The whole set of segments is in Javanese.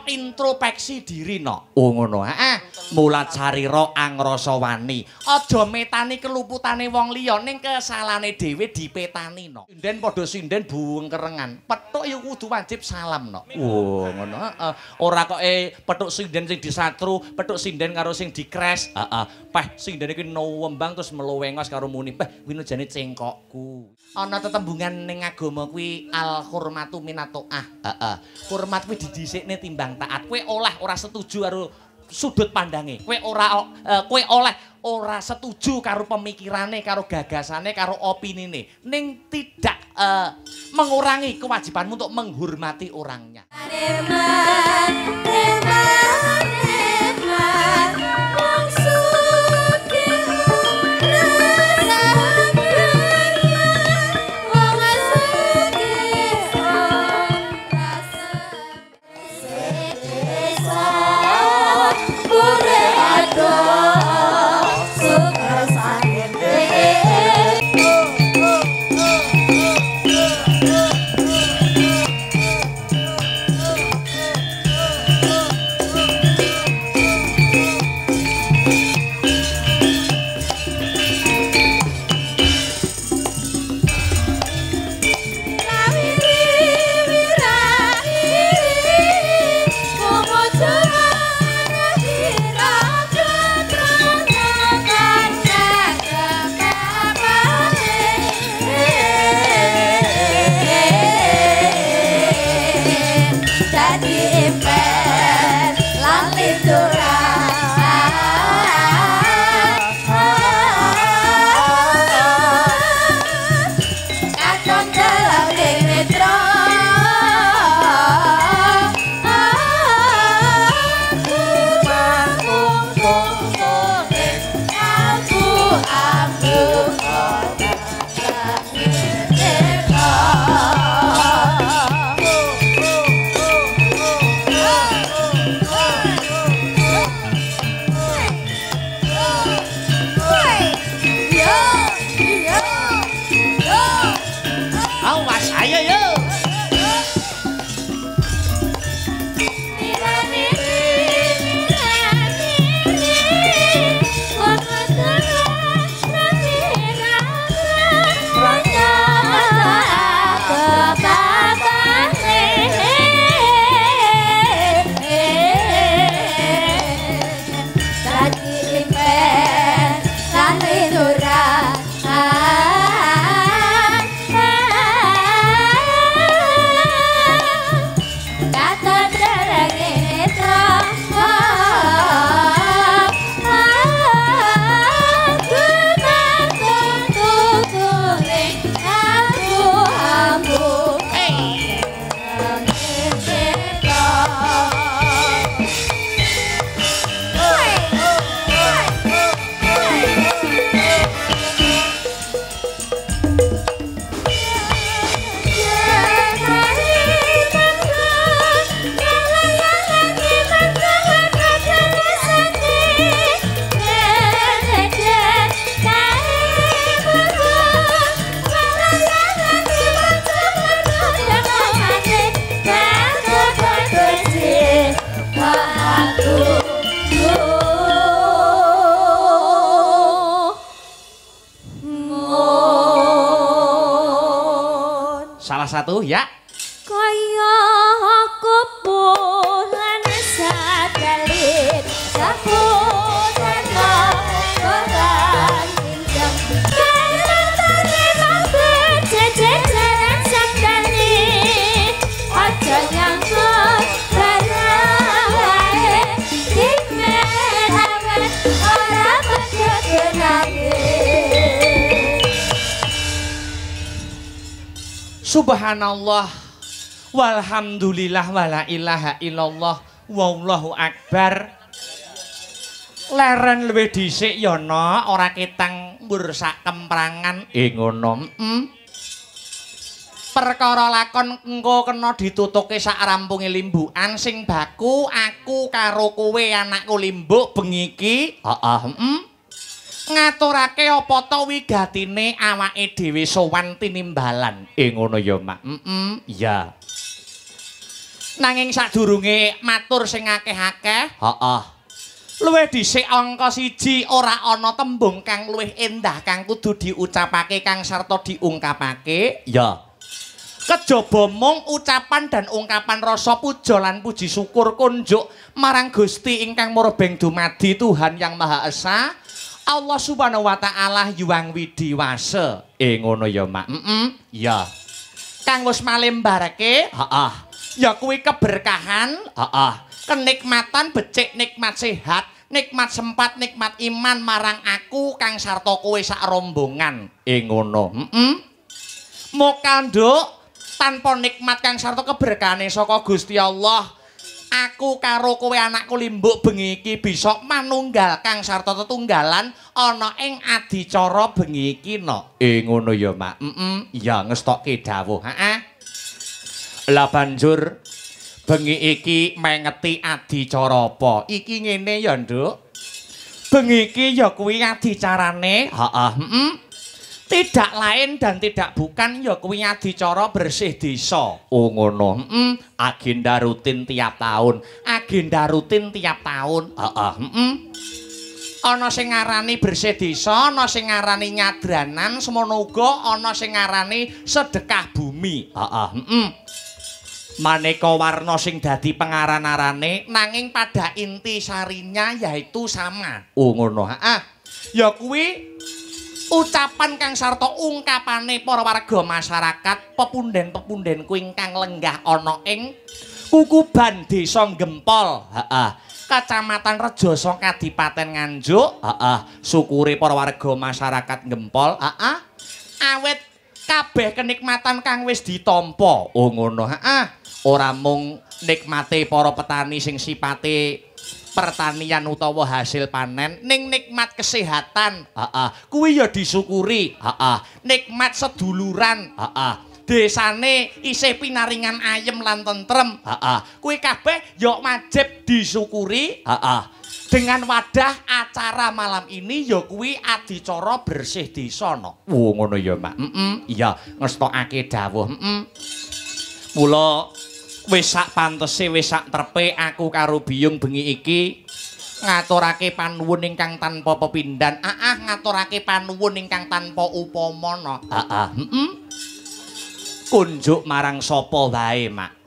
kaya introspeksi diri no. Oh ngono. Mulat sarira angrasa wani. Aja metani keluputane wong liya ning kesalahane dhewe dipetani no. Sinden padha sinden buengkerengan. Petuk ya kudu wajib salam no. Oh ngono. Ora kok petuk sinden sing disatru, petuk sinden karo sing dikres. Peh sindene iki wembang terus melowengos karo muni. Peh kuwi jane cengkokku. Ana tetembungan ning agama kuwi al hurmatu minatoah. Hormat kuwi didhisikne timbang taat. Kowe ora setuju karo sudut pandange. Kowe ora setuju karo pemikirane, karo gagasane, karo opinine. Ning tidak mengurangi kewajibanmu untuk menghormati orangnya. Satu ya kaya kumpulan satelit saputan koran injang kalatane mampir jejeran sabdane aja nyangkut barae dimenawe ora kekenange. Subhanallah walhamdulillah wala ilaha illallah wallahu akbar. Leren luwih dhisik ya no, ora ketang mbur sak kemprangan ngono. Perkara lakon engko kena ditutuke sak rampunge limbukan sing baku aku karo kowe anakku limbuk bengi iki. Ngaturake apa to wigatine awake dhewe sowan tinimbalan. Ngono ya, Mak. Iya. Nanging sadurunge matur sing akeh-akeh, heeh. Luwih dhisik angka 1 ora ana tembung kang luwih endah kang kudu diucapake kang sarta diungkapake. Ya. Kejaba mung ucapan dan ungkapan rasa puja lan puji syukur kunjuk marang Gusti ingkang murebeng dumadi Tuhan Yang Maha Esa, Allah Subhanahu wa taala Hyang Widiwasa. Ngono ya, Mak. Ya. Kang wis malembarake, heeh. Ya kuwi keberkahan, heeh. Kenikmatan becik, nikmat sehat, nikmat sempat, nikmat iman marang aku kang sarta kowe sak rombongan. Ngono. Moga nduk tanpa nikmat kang sarta keberkahane saka Gusti Allah, aku karo kowe anakku limbuk bengi iki bisa manunggal kang sarta tetunggalan ana ing adicara bengi iki no. Ngono ya, Mak. Ya ngestokke dawuh. Heeh. Lah banjur bengi iki mengeti adicara apa? Iki ngene ya, Nduk. Bengi iki ya kuwi adicarane, heeh, tidak lain dan tidak bukan ya kuwi adicara bersih desa. Oh ngono. Agenda rutin tiap tahun. Agenda rutin tiap tahun. Heeh, Ana sing ngarani bersih desa, ana sing ngarani nyadranan, semono uga ana sing ngarani sedekah bumi. Heeh, Maneka warna sing dadi pengaran-arane nanging pada inti sarinya yaitu sama. Oh ngono. Heeh. Ya kuwi ucapan kang sarta ungkapane para warga masyarakat pepunden-pepundenku ingkang lenggah ana ing Kukuban Desa Gempol. Heeh. Kecamatan Rejoso Kadipaten Nganjuk. Heeh. Syukure para warga masyarakat Gempol. Heeh. Awit kabeh kenikmatan kang wis ditampa. Oh ngono. Heeh. Ora mung nikmate para petani sing sipate pertanian utawa hasil panen, ning nikmat kesehatan, kuwi ya disyukuri, nikmat seduluran, desane isih pinaringan ayem lan tentrem, kuwi kabeh ya wajib disyukuri, dengan wadah acara malam ini ya kuwi adicara bersih desa no. Oh ngono ya, Mak. Iya ngestokake dawuh. Mula wis sak pantese wis sak trepe aku karo Biyung bengi iki ngaturake panuwun ingkang tanpa pepindhan. Ngaturake panuwun ingkang tanpa upama. Kunjuk marang sapa wae, Mak.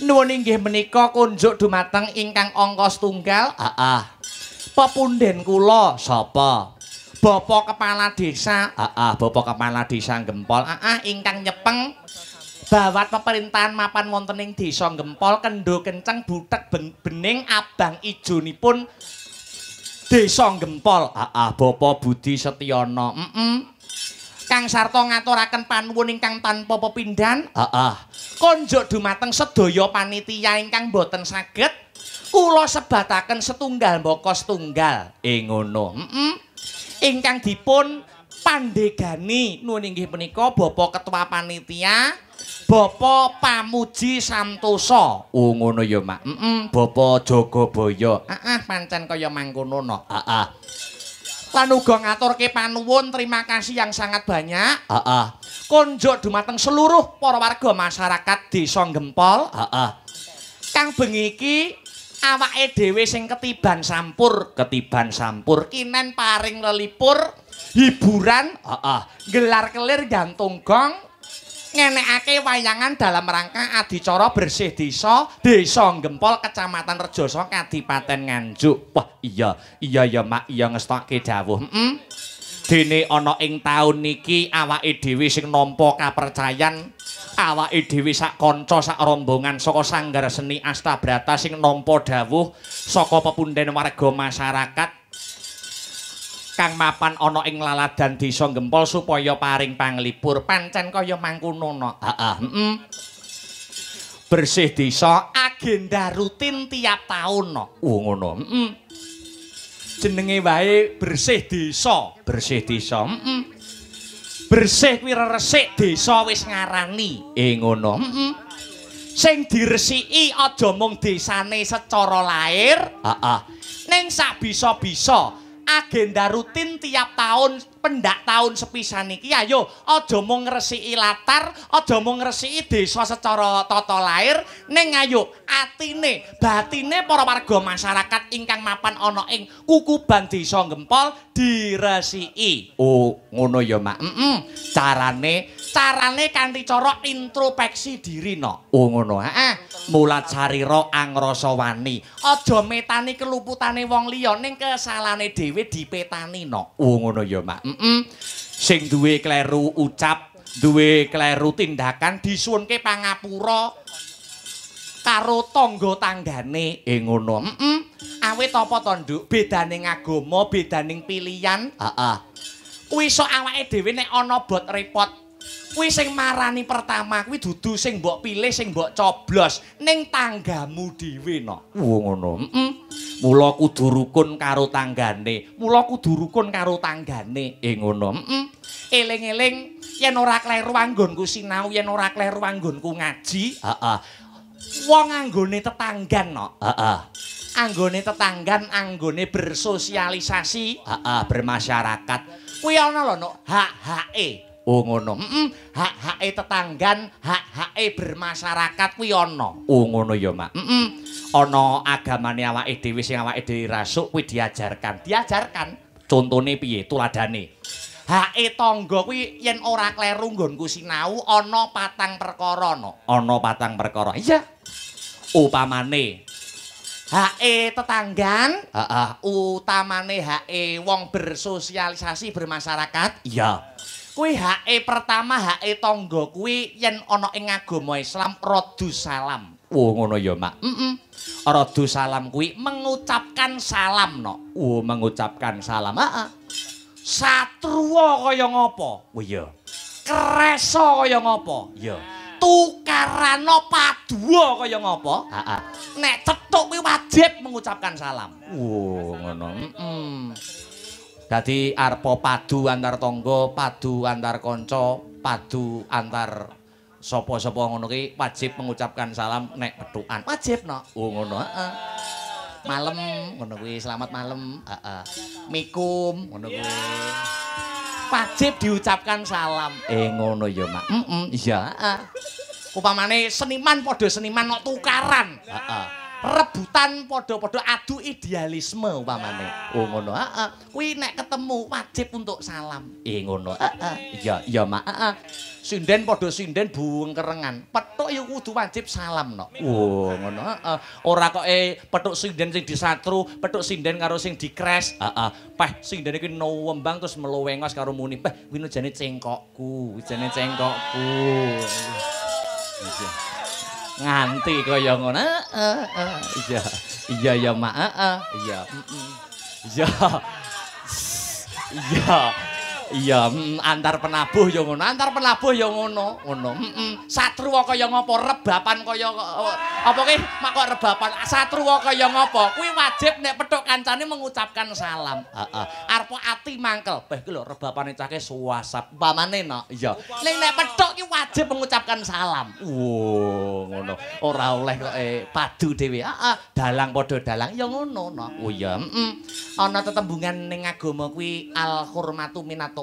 Nuwun inggih menika kunjuk dumateng ingkang angka setunggal. Pepunden kula sapa? Bapak Kepala Desa. Bapak Kepala Desa Gempol. Ingkang nyepeng bawat pemerintahan mapan wonten ing Desa Gempol kendo kenceng butek bening abang ijonipun Desa Gempol. Bapak Budi Setyana. Kang sarta ngaturaken panuwun ingkang tanpa pepindhan. Konjuk dumateng sedaya panitia ingkang boten saged kula sebataken setunggal mbaka setunggal. Ngono. Ingkang dipun pandegani nuwun inggih punika Bapak Ketua Panitia Bapak Pamuji Santosa. Oh ngono ya, Mak. Bapak Jagabaya. Pancen kaya mangkono no. Lan uga ngaturke panuwun terima kasih yang sangat banyak. Konjuk dumateng seluruh para warga masyarakat Desa Gempol. Kang bengi iki awake dhewe sing ketiban sampur kinen paring lelipur hiburan, gelar kelir gantung gong ngenekake wayangan dalam rangka adicara bersih desa Desa Gempol Kecamatan Rejoso Kadipaten Nganjuk. Wah iya ya, Mak, iya ngestokke dawuh. Dene ana ing taun niki awake dhewe sing nampa kapercayan, awake dhewe sak kanca sak rombongan saka Sanggar Seni Astabrata sing nampa dawuh saka pepunden warga masyarakat kang mapan ana ing laladan Desa Gempol supaya paring panglipur. Pancen kaya mangkono no. Bersih desa agenda rutin tiap taun no. Ngono. Jenenge wae bersih desa. Bersih kuwi resik desa wis ngarani. Ngono. Sing diresiki aja mung desane secara lair, ning sak bisa-bisa agenda rutin tiap tahun pendak tahun sepisan iki ayo aja mung ngresiki latar, aja mung ngresiki desa secara tata lair, ning ayo atine, batine para warga masyarakat ingkang mapan ana ing Kukuban Desa Gempol diresiki. Oh, ngono ya, Mak. Carane kanthi cara introspeksi diri no. Oh, ngono. Mulat sarira angrasa wani. Aja metani keluputane wong liya ning kesalahane dhewe dipetani no. Oh, ngono ya, Mak. Sing duwe kleru ucap, duwe kleru tindakan disuwunke pangapura karo tangga-tanggane. Ngono. Awit apa to, Nduk? Bedaning agama, bedaning pilihan. Heeh. Kuwi sok awake dhewe nek ana bot repot. Kuwi sing marani pertama kuwi dudu sing mbok pilih, sing mbok coblos ning tanggamu dhewe no. Ngono. Mula kudu rukun karo tanggane. Ngono. Eling-eling yen ora kleru anggonku sinau, yen ora kleru anggonku ngaji, wong anggone tetanggan no. Anggone tetanggan, anggone bersosialisasi, bermasyarakat. Kuwi ana lho no, hak-hake. Oh ngono. Hak-hake tetanggan, hak-hake bermasyarakat kuwi ana. Oh ngono ya, Mak. Ana agamane awake dhewe sing awake dhewe rasuk kuwi diajarkan. Contone piye? Tuladane. Hake tangga kuwi yen ora kleru nggonku sinau ana 4 perkara no. Ana 4 perkara. Iya. Upamane hake tetanggan, utamane hake wong bersosialisasi bermasyarakat. Iya. Kuwi hake pertama, hake tangga kuwi yen ana ing agama Islam raddu salam. Oh ngono ya, Mak. Raddu salam kuwi mengucapkan salam no. Oh mengucapkan salam. Satruwa kaya ngapa? Oh iya. Kresa kaya ngapa? Iya. Tukarana paduwa kaya ngapa? Nek cethuk kuwi wajib mengucapkan salam. Oh ngono. Dadi arepa padu antar tangga, padu antar kanca, padu antar sapa-sapa ngono ki wajib mengucapkan salam nek pethukan. Wajib no. Oh ngono, Malem ngono kuwi, selamat malem, Mikum ngono kuwi. Wajib diucapkan salam. Ngono ya, Mak. Iya, Upamane seniman padha seniman kok tukaran. Rebutan padha-padha adu idealisme upamane. Oh ngono. Kuwi nek ketemu wajib untuk salam. Ngono. Iya, Mak. Sinden padha sinden buengkerengan. Pethuk ya kudu wajib salam no. Oh ngono. Ora kok pethuk sinden sing disatru, pethuk sinden karo sing dikres. Peh sindene iki nuwembang terus melowengos karo muni. Peh kuwi jane cengkokku, Nganti kaya ngono. Iya ya, Mak. Iya. Iya, antar penabuh ya ngono, ngono. Satruwa kaya ngapa, rebapan kaya apa ki? Mak kok rebapan. Satruwa kaya ngapa? Kuwi wajib nek pethuk kancane mengucapkan salam. Arepa ati mangkel. Beh ki lho rebapane cake suwasap. Upamane no. Iya. Ning nek pethuk ki wajib mengucapkan salam. Ngono. Ora oleh kok padu dhewe. Dalang padha dalang ya ngono no. Oh iya, Ana tetembungan ning agama kuwi al hurmatu minat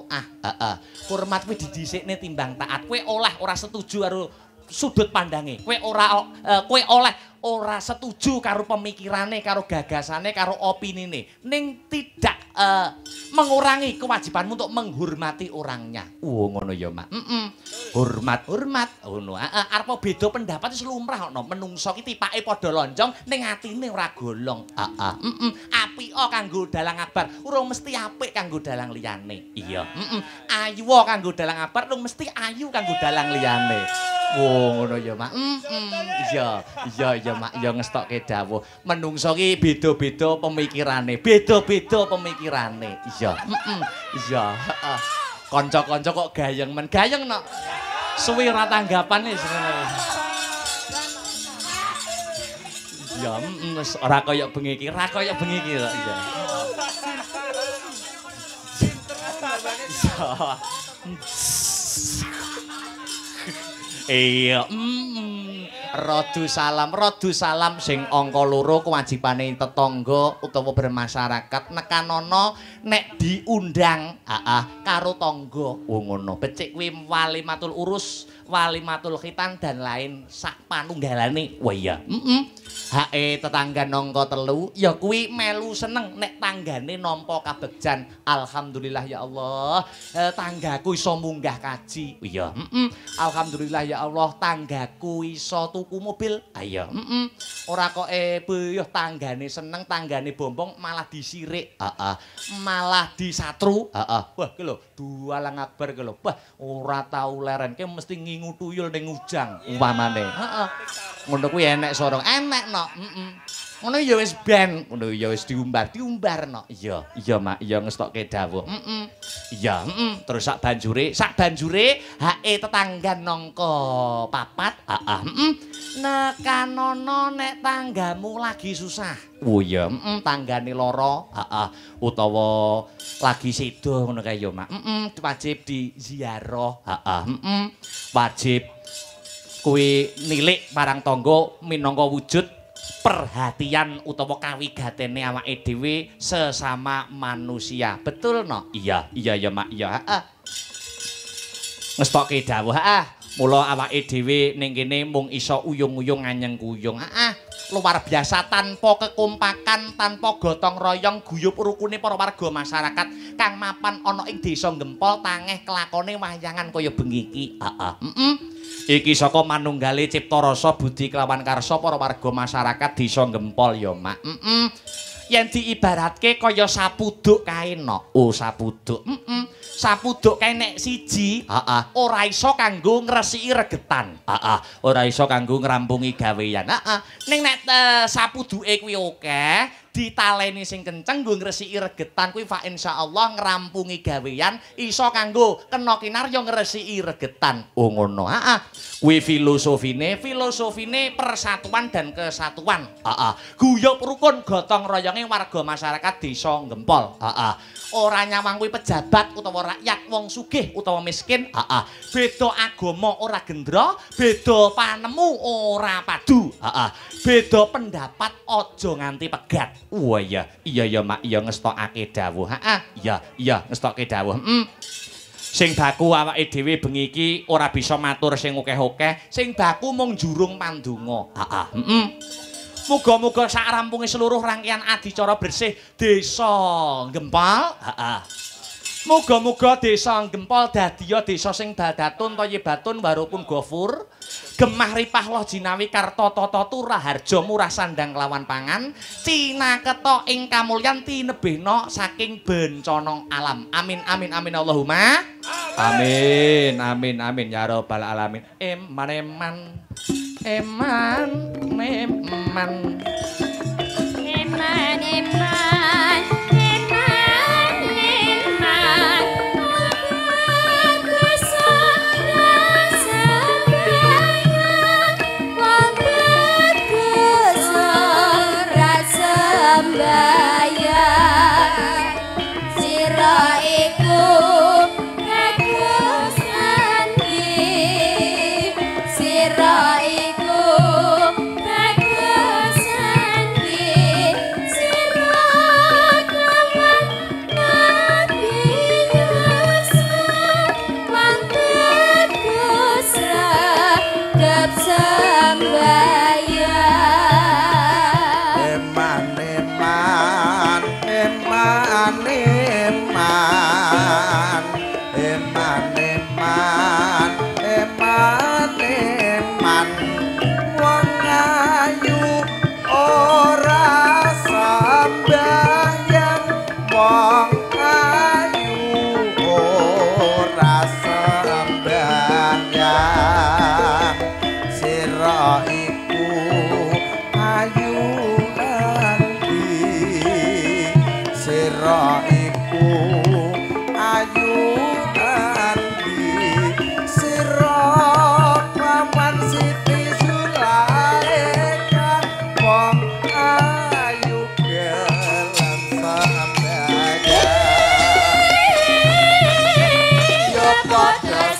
hormat kuwi didhisikne timbang taat. Kowe oleh ora setuju karo sudut pandange. Kowe oleh ora setuju karo pemikirane, karo gagasane, karo opinine. Ning tidak mengurangi kewajibanmu untuk menghormati orangnya. Ngono ya, Mak. Hormat. Ngono. Arepa beda pendapat wis lumrah kok. Menungso ki tipake padha lonjong ning atine ora golong. Apik kanggo dalang abar, urung mesti apik kanggo dalang liyane. Iya. Ayu kanggo dalang abar, urung mesti ayu kanggo dalang liyane. Ngono ya, Mak. Iya, Mak. Ya ngestokke dawuh. Menungso ki beda-beda pemikirane. Iya. Iya. Kanca-kanca kok gayeng men. Gayeng no. Suwi ora tanggapane sebenarnya. Ya, ora kaya bengi iki, kok iya. Iya, Radu salam sing angka 2 kewajibane tetangga utawa bermasyarakat nekanono nek diundang karo tangga. Oh ngono. Becik kuwi walimatul urus, walimatul khitan dan lain sak panunggalane. Wah iya. Hae tetangga nangka 3 ya kuwi melu seneng nek tanggane nampa kabegjan. Alhamdulillah ya Allah. Tanggaku iso munggah kaji. Iya. Alhamdulillah ya Allah tanggaku iso tuku mobil. Ayo. Ora kok beuh tanggane seneng, tanggane bombong malah disirik. Malah disatru. Wah ki lho, dualang akbar ki lho. Wah, ora tau leren ki mesti ngingu tuyul ning ujang umpamane. Ngono kuwi enek sorong. Enek no. Ngono ya wis ben, ngono ya wis diumbar-no. Iya, Mak, iya ngestokke dawuh. Iya, terus sak banjure hae tetangga nangka 4. Nekanono nek tanggamu lagi susah. Oh iya, tanggane lara, utawa lagi sedo ngono kae ya, Mak. Wajib diziarah, wajib kuwi nilik marang tangga minangka wujud perhatian utawa kawigatene awake dhewe sesama manusia. Betul no? Iya ya Mak, iya. Ngestokke dawuh, mula awake dhewe ning kene mung iso uyung-uyung nganyeng kuyung. Luar biasa tanpa kekompakan, tanpa gotong royong guyub rukune para warga masyarakat kang mapan ana ing desa Gempol tangeh kelakone wayangan kaya bengi iki. Iki saka manunggale cipta rasa budi kelawan karsa para warga masyarakat desa Gempol ya, Mak. Yen diibaratke kaya sapuduk kae no. Oh, sapuduk. Sapuduk kae nek siji, ora iso kanggo ngresiki regetan. Ora iso kanggo ngrampungi gawean. Ning nek sapuduke kuwi akeh, ditaleni sing kenceng nggo ngresiki regetan kuwi fa insyaallah ngrampungi gawean iso kanggo kena kinarya ngresiki regetan. Oh ngono. Kuwi filosofine persatuan dan kesatuan. Guyub rukun gotong royonge warga masyarakat desa Gempol. Ora nyawang kuwi pejabat utawa rakyat, wong sugih utawa miskin. Beda agama ora gendra, beda panemu ora padu. Beda pendapat aja nganti pegat. Wah iya ya Mak, iya ngestokake dawuh. Iya ngestokake dawuh. Sing baku awake dhewe bengi iki ora bisa matur sing akeh-akeh, sing baku mung jurung pandonga. Muga-muga sak rampunge seluruh rangkaian adicara bersih desa Gempol. Muga-muga desa Gempol dadiya desa sing badatun thayyibatun warupun ghafur. Gemah ripah loh jinawi karta tata turah harja murah sandang lawan pangan cinaketa ing kamulyan tinebehna saking bencana alam. Amin Allahumma amin ya rabbal alamin. Eman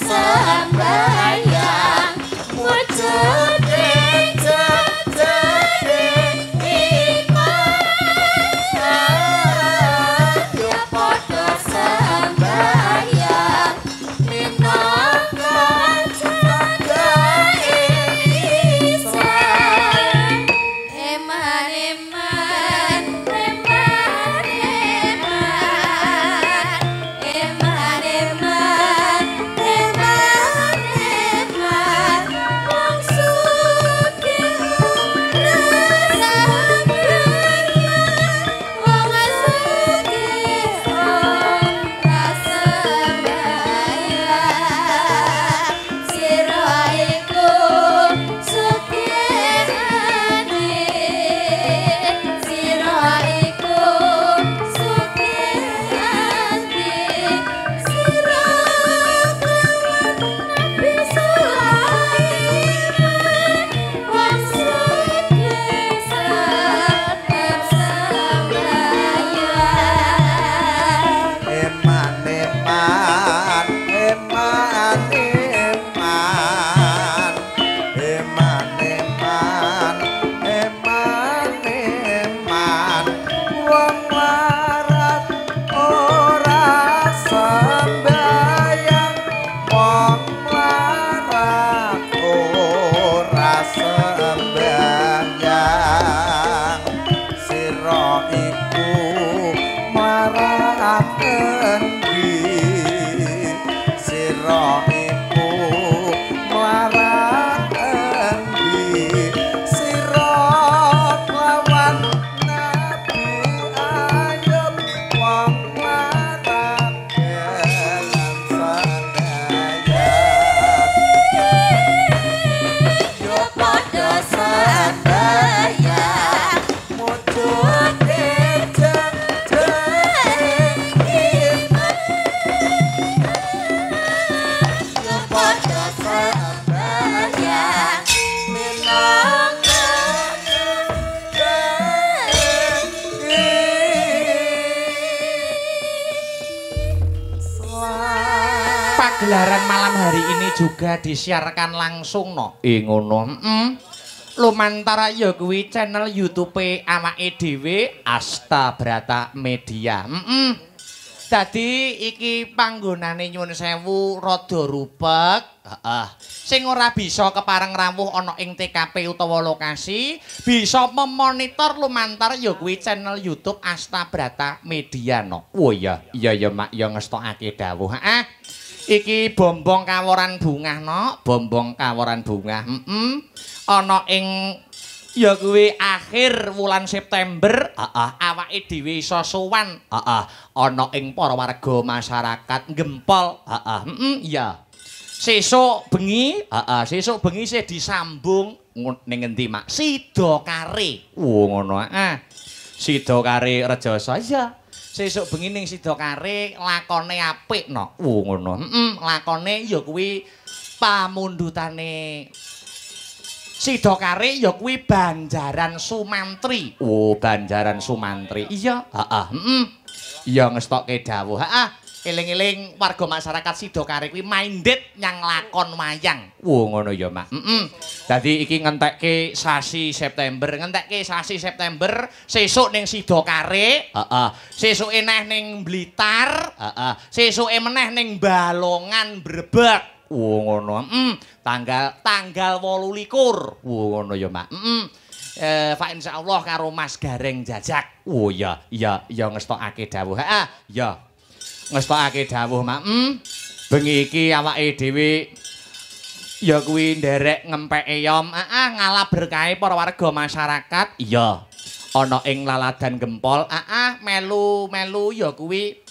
Sembayang wujud pagelaran malam hari ini juga disiarkan langsung no. Ngono. Lumantar ya kuwi channel YouTube awake dhewe Asta Brata Media. Dadi iki panggonane nyuwun sewu rada rupek. Sing ora bisa kepareng rawuh ana ing TKP utawa lokasi, bisa memonitor lumantar ya kuwi channel YouTube Asta Brata Media no. Oh iya, iya Mak, ya ngestokake dawuh. Iki bombong kaworan bungah no, bombong kaworan bungah. Ana ing ya kuwi akhir wulan September, awake dhewe iso sowan, ana ing para warga masyarakat Gempol, iya. Sesuk bengi, sesuk bengi sih disambung ning ngendi Mak? Sidakare. Ngono, Sidakare Rejasa, iya. Sesuk bengi ning Sidakare lakone apik no. Ngono, lakone ya kuwi pamundhutane Sidakare ya kuwi Banjaran Sumantri. Oh, Banjaran Sumantri. Iya, Iya ngestokke dawuh. Eling-eling warga masyarakat Sidakare kuwi minded nyang lakon wayang. Oh, ngono ya, Mak. Dadi iki ngentekke sasi September, sesuk ning Sidakare, sesuke neh ning Blitar, sesuke meneh ning Balongan Brebek. Oh ngono. Tanggal 28. Oh ngono ya, Mak. Fa insyaallah karo Mas Gareng Jajak. Oh iya, ngestokake dawuh. Ya. Ngestokake dawuh, Mak. Bengi iki awake dhewe ya kuwi nderek ngempek eyom, ngalah berkahe para warga masyarakat. Iya. Ana ing Laladan Gempol, melu ya kuwi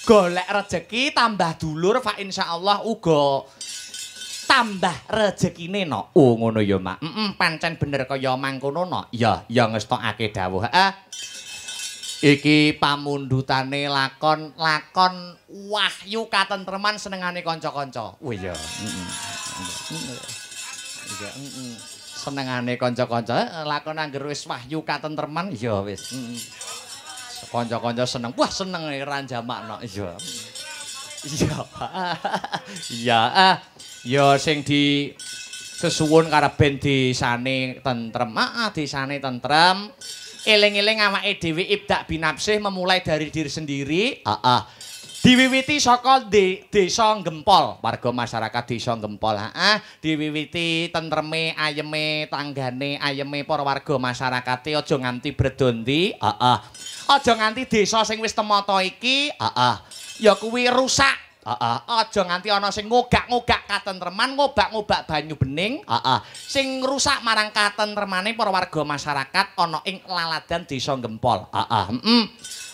golek rejeki tambah dulur fa insyaallah uga tambah rezekine no. Oh ngono ya, Mak. Pancen bener kaya mangkono no. Ya ngestokake dawuh. Iki pamundhutane lakon Wahyu Katentreman senengane kanca-kanca. Oh iya. Senengane kanca-kanca lakon angger wis Wahyu Katentreman ya wis. Kanca-kanca seneng. Wah, seneng ranjamakno. Iya. Iya. Ya sing di sesuwun karepen desane tentrem. Desane tentrem. Eling-eling awake dhewe ibdak binafsih memulai dari diri sendiri. Diwiwiti saka desa Gempol, warga masyarakat desa Gempol. Diwiwiti tentreme, ayeme, tanggane, ayeme para warga masyarakate aja nganti bredondi. Aja nganti desa sing wis temata iki, ya kuwi rusak. Aja nganti ana sing ngogak-ngogak katentreman, ngobak-ngobak banyu bening, sing rusak marang katentremane para warga masyarakat ana ing Laladan desa Gempol.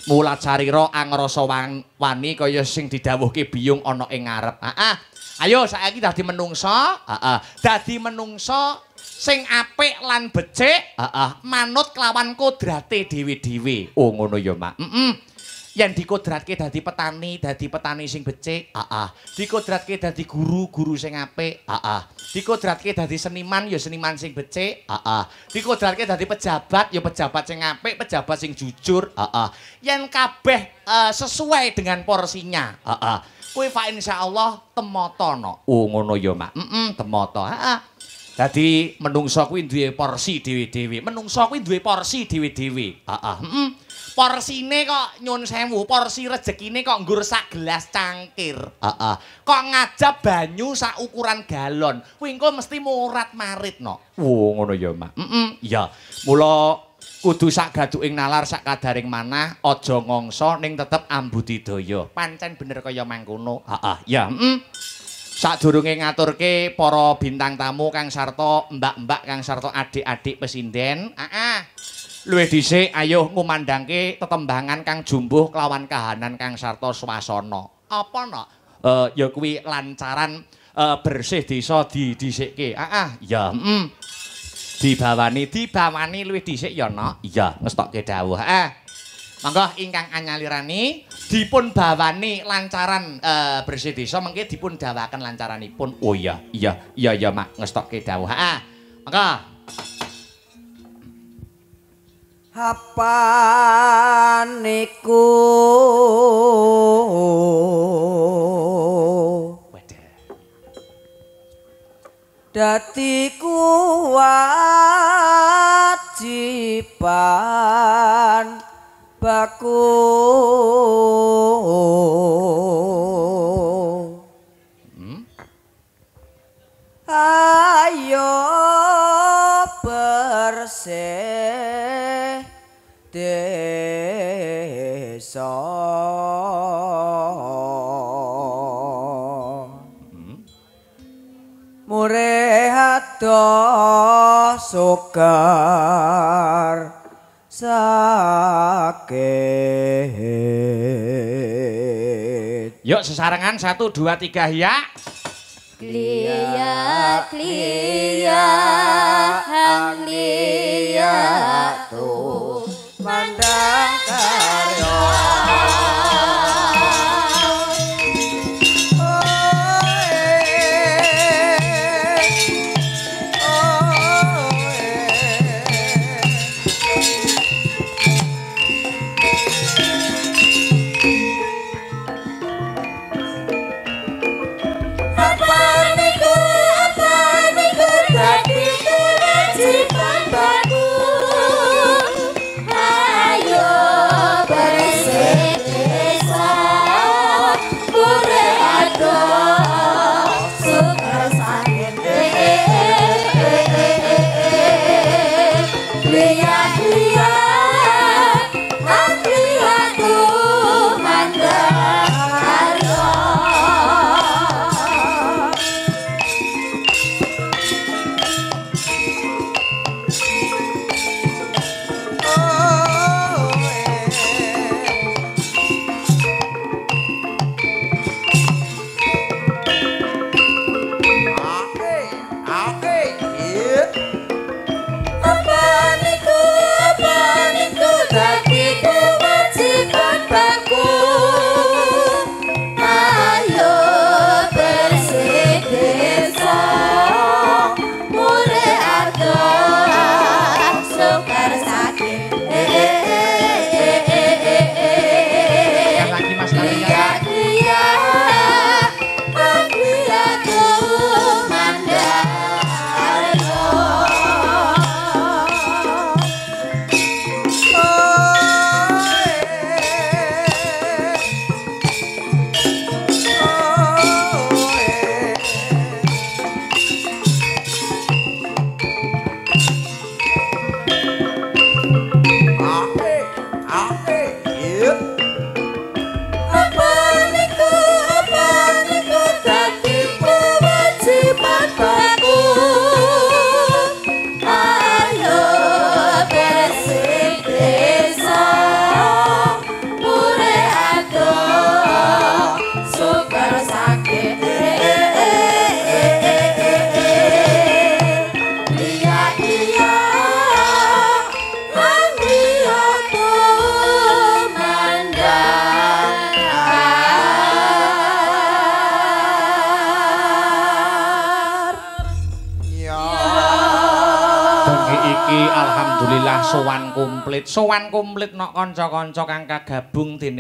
Mulat sarira angrasa wani kaya sing didhawuhke biyung ana ing ngarep. Ayo saiki dadi menungso, dadi menungso sing apik lan becik, manut kelawan kodrate dhewe-dhewe. Oh ngono ya, Mak. Yen dikodratke dadi petani sing becik, dikodratke dadi guru sing apik, dikodratke dadi seniman ya seniman sing becik, dikodratke dadi pejabat ya pejabat sing apik, pejabat sing jujur, yen kabeh sesuai dengan porsinya, kuwi fa insyaallah temata no. Oh ngono ya, Mak. Temata. Dadi menungso kuwi duwe porsi dhewe-dhewe. Menungso kuwi duwe porsi dhewe-dhewe. Porsine kok nyun sewu, porsi rezekine kok nggur sak gelas cangkir. Kok ngajab banyu sak ukuran galon. Kuwi engko mesti murat-marit no. Oh ngono ya, Mak. Iya. Mula kudu sak gaduking nalar sak kadaring manah, aja ngongso ning tetep ambudidaya. Pancen bener kaya mangkono. Ya. Sadurunge ngaturke para bintang tamu kang sarta mbak-mbak kang sarta adik-adik pesinden. Luwih dhisik ayo ngumandangke tetembangan kang jumbuh kelawan kahanan kang sarta swasana. Apa no? Ya kuwi lancaran bersih desa didhisikke. Ya. Dibawani luwih dhisik ya, Nok. Iya, ngestokke dawuh. Monggo ingkang anyalirani dipun bawani lancaran bersih desa mengke dipun dawaken lancaranipun. Oh iya, Mak, ngestokke dawuh. Monggo. Apa niku dadi kewajiban baku ayo bersih desa murehado sukar sakit. Yuk sesarengan 1 2 3 ya. Klia klia anglia tu mandang karya. Alhamdulillah sowan komplit nok kanca-kanca kang kagabung dene